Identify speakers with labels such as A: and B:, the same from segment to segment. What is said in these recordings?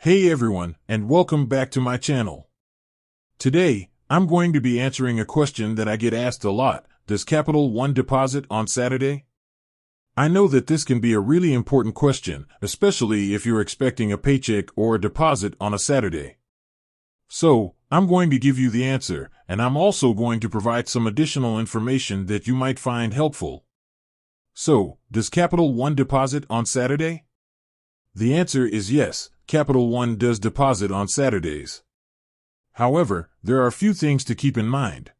A: Hey everyone, and welcome back to my channel. Today, I'm going to be answering a question that I get asked a lot. Does Capital One deposit on Saturday? I know that this can be a really important question, especially if you're expecting a paycheck or a deposit on a Saturday. So, I'm going to give you the answer, and I'm also going to provide some additional information that you might find helpful. So, does Capital One deposit on Saturday? The answer is yes, Capital One does deposit on Saturdays. However, there are a few things to keep in mind.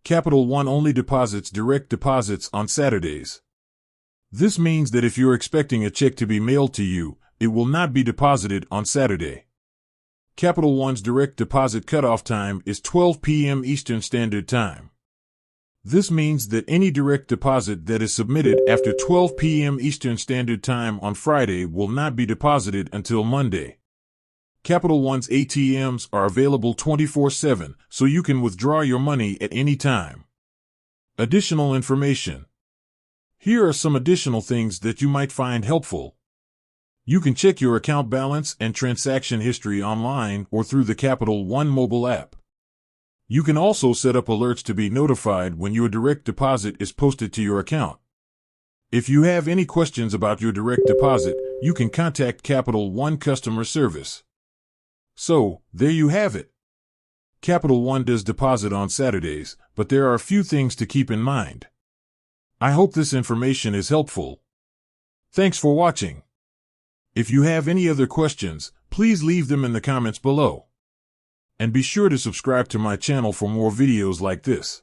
A: Capital One only deposits direct deposits on Saturdays. This means that if you're expecting a check to be mailed to you, it will not be deposited on Saturday. Capital One's direct deposit cutoff time is 12 p.m. Eastern Standard Time. This means that any direct deposit that is submitted after 12 p.m. Eastern Standard Time on Friday will not be deposited until Monday. Capital One's ATMs are available 24/7, so you can withdraw your money at any time. Additional information. Here are some additional things that you might find helpful. You can check your account balance and transaction history online or through the Capital One mobile app. You can also set up alerts to be notified when your direct deposit is posted to your account. If you have any questions about your direct deposit, you can contact Capital One customer service. So, there you have it. Capital One does deposit on Saturdays, but there are a few things to keep in mind. I hope this information is helpful. Thanks for watching. If you have any other questions, please leave them in the comments below. And be sure to subscribe to my channel for more videos like this.